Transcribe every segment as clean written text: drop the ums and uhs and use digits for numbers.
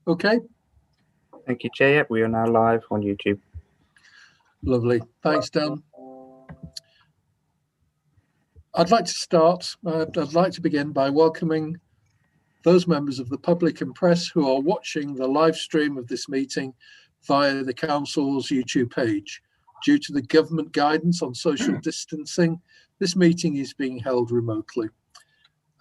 Okay. Thank you, Chair. Yep, we are now live on YouTube. Lovely. Thanks, Dan. I'd like to begin by welcoming those members of the public and press who are watching the live stream of this meeting via the Council's YouTube page. Due to the government guidance on social distancing, this meeting is being held remotely.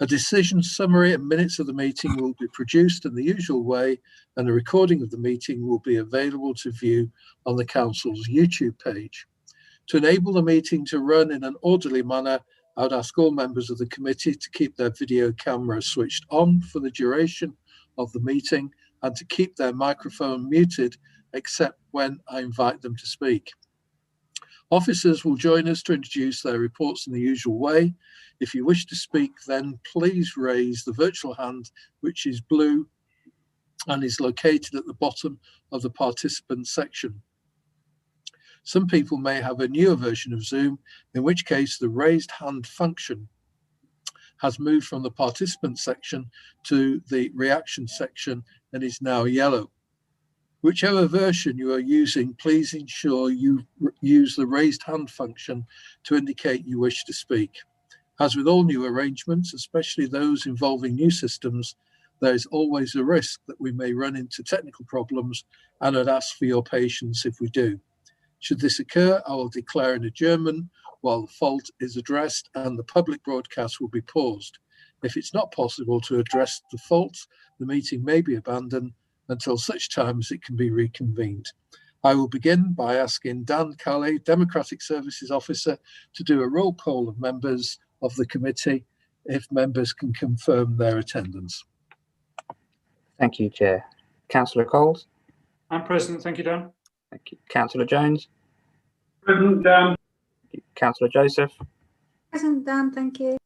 A decision summary and minutes of the meeting will be produced in the usual way, and a recording of the meeting will be available to view on the Council's YouTube page. To enable the meeting to run in an orderly manner, I would ask all members of the committee to keep their video camera switched on for the duration of the meeting and to keep their microphone muted except when I invite them to speak. Officers will join us to introduce their reports in the usual way. If you wish to speak, then please raise the virtual hand, which is blue and is located at the bottom of the participant section. Some people may have a newer version of Zoom, in which case the raised hand function has moved from the participant section to the reaction section and is now yellow. Whichever version you are using, please ensure you use the raised hand function to indicate you wish to speak. As with all new arrangements, especially those involving new systems, there is always a risk that we may run into technical problems, and I'd ask for your patience if we do. Should this occur, I will declare an adjournment while the fault is addressed and the public broadcast will be paused. If it's not possible to address the fault, the meeting may be abandoned until such time as it can be reconvened. I will begin by asking Dan Calley, Democratic Services Officer, to do a roll call of members of the committee, if members can confirm their attendance. Thank you, Chair. Councillor Coles? I'm present. Thank you, Dan. Thank you. Councillor Jones? Present, Dan. Councillor Joseph? Present, Dan. Thank you.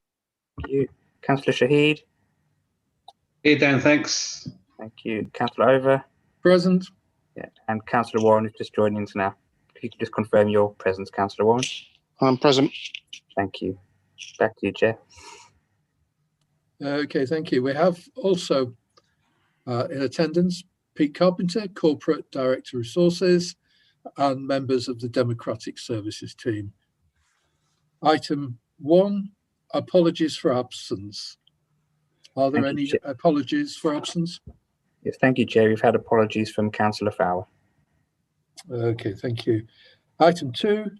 Thank you. Councillor Shahid? Here, Dan. Thanks. Thank you. Councillor Over? Present. Yeah. And Councillor Warren is just joining us now. If you could just confirm your presence, Councillor Warren. I'm present. Thank you. Back to you, Chair. Okay, thank you. We have also in attendance Pete Carpenter, Corporate Director Resources, and members of the Democratic Services team. Item 1, apologies for absence. Are there any apologies for absence? Yes, thank you, Chair. We've had apologies from Councillor Fowler. Okay, thank you. Item 2,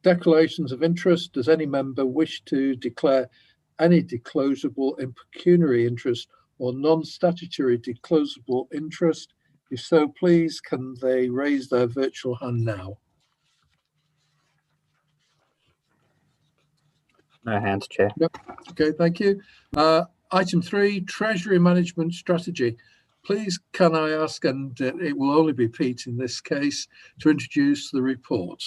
declarations of interest. Does any member wish to declare any disclosable impecuniary interest or non-statutory disclosable interest? If so, please, can they raise their virtual hand now? No hands, Chair. Yep. Okay, thank you. Item 3, Treasury Management Strategy. Please, can I ask, and it will only be Pete in this case, to introduce the report.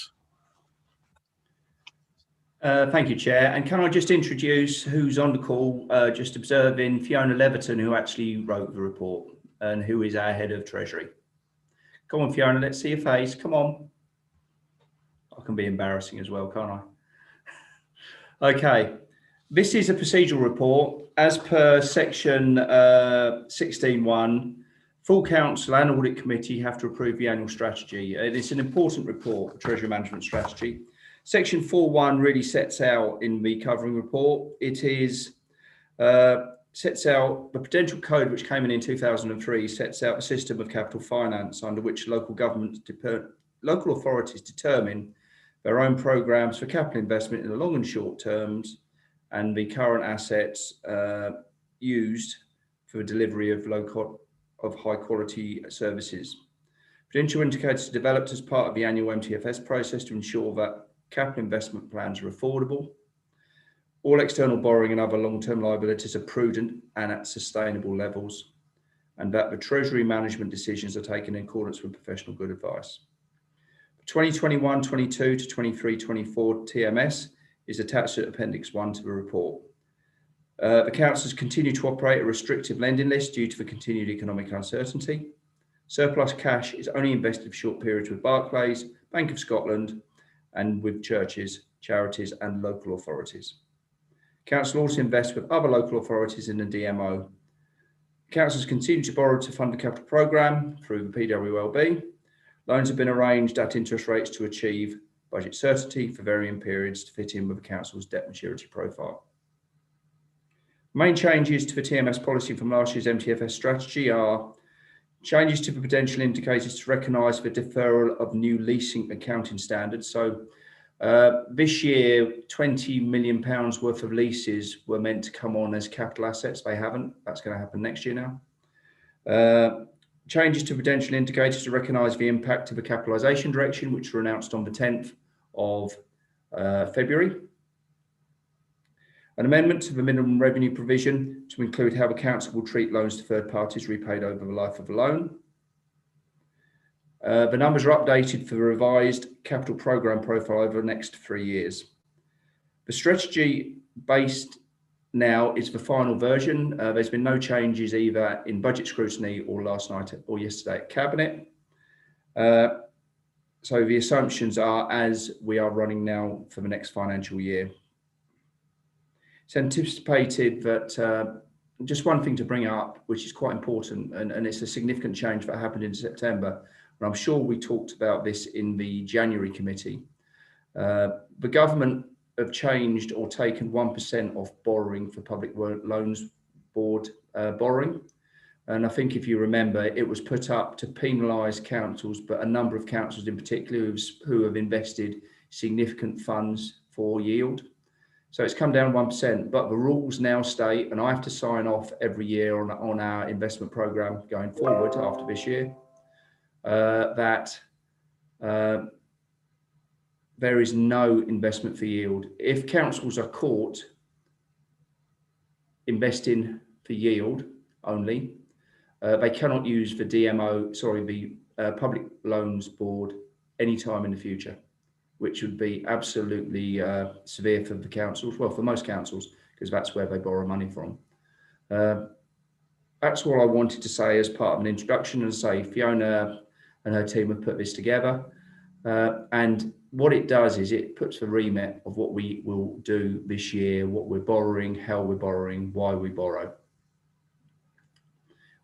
Thank you, Chair. And can I just introduce who's on the call, just observing Fiona Leverton, who actually wrote the report and who is our head of Treasury. Come on, Fiona, let's see your face. Come on. I can be embarrassing as well, can't I? Okay. This is a procedural report. As per section 16.1, full council and audit committee have to approve the annual strategy. It is an important report, the Treasury Management Strategy. Section 4.1 really sets out in the covering report. It is sets out the Prudential Code, which came in 2003, sets out a system of capital finance under which local authorities determine their own programs for capital investment in the long and short terms, and the current assets used for the delivery of high quality services. Prudential indicators are developed as part of the annual Mtfs process to ensure that capital investment plans are affordable. All external borrowing and other long-term liabilities are prudent and at sustainable levels, and that the Treasury management decisions are taken in accordance with professional good advice. 2021-22 to 23-24 TMS is attached to Appendix 1 to the report. The councils continue to operate a restrictive lending list due to the continued economic uncertainty. Surplus cash is only invested for short periods with Barclays, Bank of Scotland, and with churches, charities, and local authorities. Council also invests with other local authorities in the DMO. Councils continue to borrow to fund the capital programme through the PWLB. Loans have been arranged at interest rates to achieve budget certainty for varying periods to fit in with the council's debt maturity profile. Main changes to the TMS policy from last year's Mtfs strategy are changes to the potential indicators to recognise the deferral of new leasing accounting standards. So this year, £20 million worth of leases were meant to come on as capital assets. They haven't. That's going to happen next year now. Changes to prudential indicators to recognise the impact of the capitalisation direction, which were announced on the 10th of February. An amendment to the minimum revenue provision to include how the council will treat loans to third parties repaid over the life of the loan. The numbers are updated for the revised capital programme profile over the next 3 years. The strategy based now is the final version. There's been no changes either in budget scrutiny or last night or yesterday at Cabinet. So the assumptions are as we are running now for the next financial year. It's anticipated that just one thing to bring up, which is quite important, and it's a significant change that happened in September, and I'm sure we talked about this in the January committee. The government have changed or taken 1% off borrowing for Public Loans Board borrowing. And I think if you remember, it was put up to penalise councils, but a number of councils in particular who have invested significant funds for yield. So it's come down 1%, but the rules now state, and I have to sign off every year on our investment programme going forward after this year, that there is no investment for yield. If councils are caught investing for yield only, they cannot use the the Public Loans Board anytime in the future, which would be absolutely severe for the councils, well, for most councils, because that's where they borrow money from. That's all I wanted to say as part of an introduction, and say Fiona and her team have put this together. And what it does is it puts the remit of what we will do this year, what we're borrowing, how we're borrowing, why we borrow.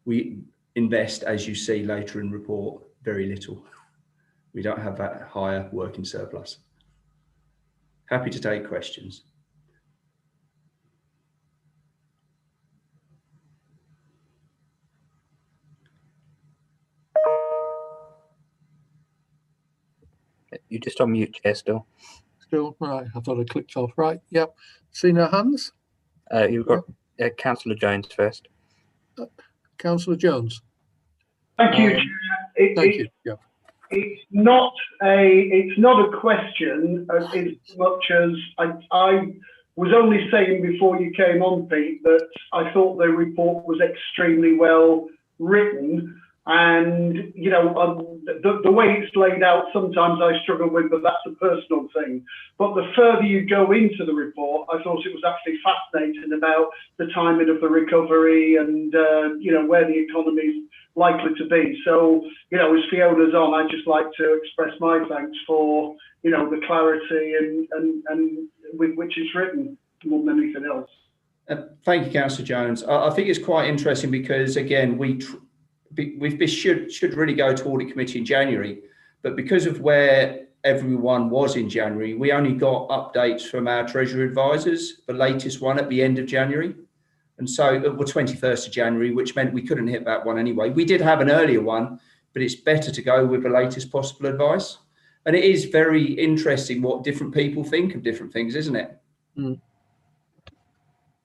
We invest, as you see later in the report, very little. We don't have that higher working surplus. Happy to take questions. You just on mute, Chair, still. Still, right. I thought I clicked off. Right. Yep. See no hands? You've got Councillor Jones first. Councillor Jones. Thank you, Chair. Thank you. Yeah. It's not a question as much as I was only saying before you came on, Pete, that I thought the report was extremely well written. And, you know, the way it's laid out, sometimes I struggle with, but that's a personal thing. But the further you go into the report, I thought it was actually fascinating about the timing of the recovery and, you know, where the economy is likely to be. So, you know, as Fiona's on, I'd just like to express my thanks for, you know, the clarity and with which it's written more than anything else. Thank you, Councillor Jones. I think it's quite interesting because, again, this should really go to Audit Committee in January, but because of where everyone was in January, we only got updates from our Treasury advisors, the latest one at the end of January. And so, well, 21st of January, which meant we couldn't hit that one anyway. We did have an earlier one, but it's better to go with the latest possible advice. And it is very interesting what different people think of different things, isn't it? Mm.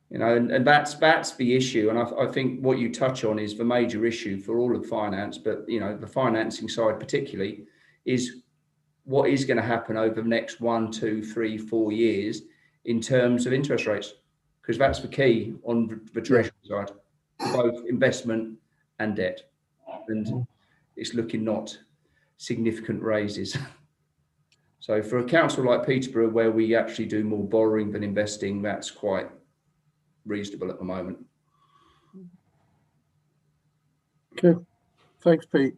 You know, and that's the issue. And I think what you touch on is the major issue for all of finance, but, you know, the financing side particularly, is what is going to happen over the next 1, 2, 3, 4 years in terms of interest rates, because that's the key on the Treasury side, both investment and debt. And it's looking not significant raises. So for a council like Peterborough, where we actually do more borrowing than investing, that's quite reasonable at the moment. Okay, thanks, Pete.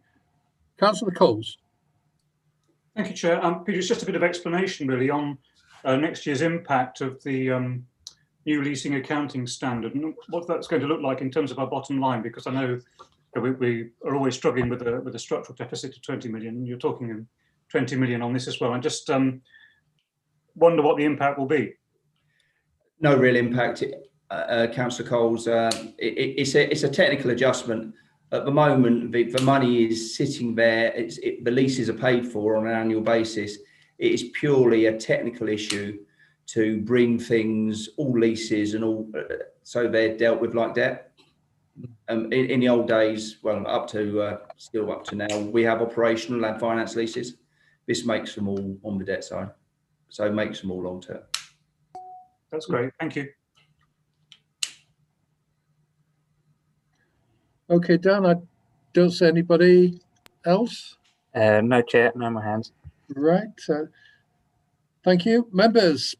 Councillor Coles. Thank you, Chair. Peter, it's just a bit of explanation really on next year's impact of the new leasing accounting standard and what that's going to look like in terms of our bottom line, because I know that we are always struggling with a structural deficit of 20 million, and you're talking 20 million on this as well. I just wonder what the impact will be. No real impact, Councillor Coles. It's a technical adjustment. At the moment, the money is sitting there. The leases are paid for on an annual basis. It is purely a technical issue to bring things, all leases and all, so they're dealt with like debt. In the old days, well, still up to now, we have operational and finance leases. This makes them all on the debt side, so it makes them all long term. That's great. Thank you. Okay, Dan, I don't see anybody else. No, Chair, no more hands. Right. Thank you, members.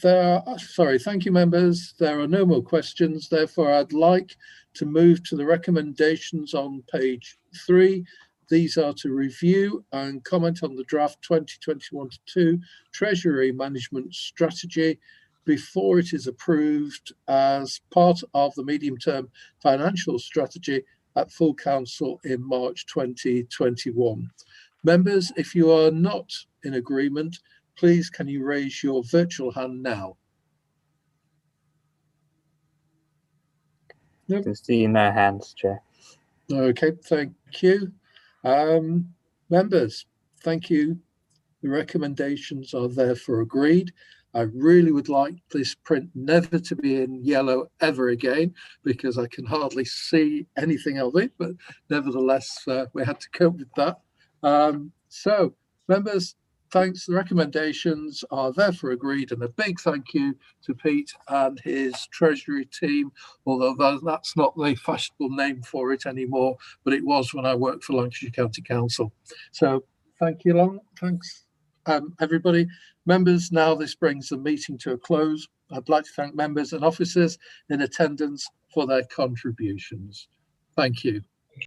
Thank you, members. There are no more questions. Therefore, I'd like to move to the recommendations on page 3. These are to review and comment on the draft 2021-2 Treasury Management Strategy before it is approved as part of the medium-term financial strategy at full council in March 2021. Members, if you are not in agreement, please can you raise your virtual hand now? I can see no hands, Chair. Okay, thank you. Members, thank you. The recommendations are therefore agreed. I really would like this print never to be in yellow ever again, because I can hardly see anything of it, but nevertheless, we had to cope with that. So, members, thanks. The recommendations are therefore agreed, and a big thank you to Pete and his Treasury team, although that's not the fashionable name for it anymore, but it was when I worked for Lancashire County Council. So thank you, thanks everybody. Members, now this brings the meeting to a close. I'd like to thank members and officers in attendance for their contributions. Thank you.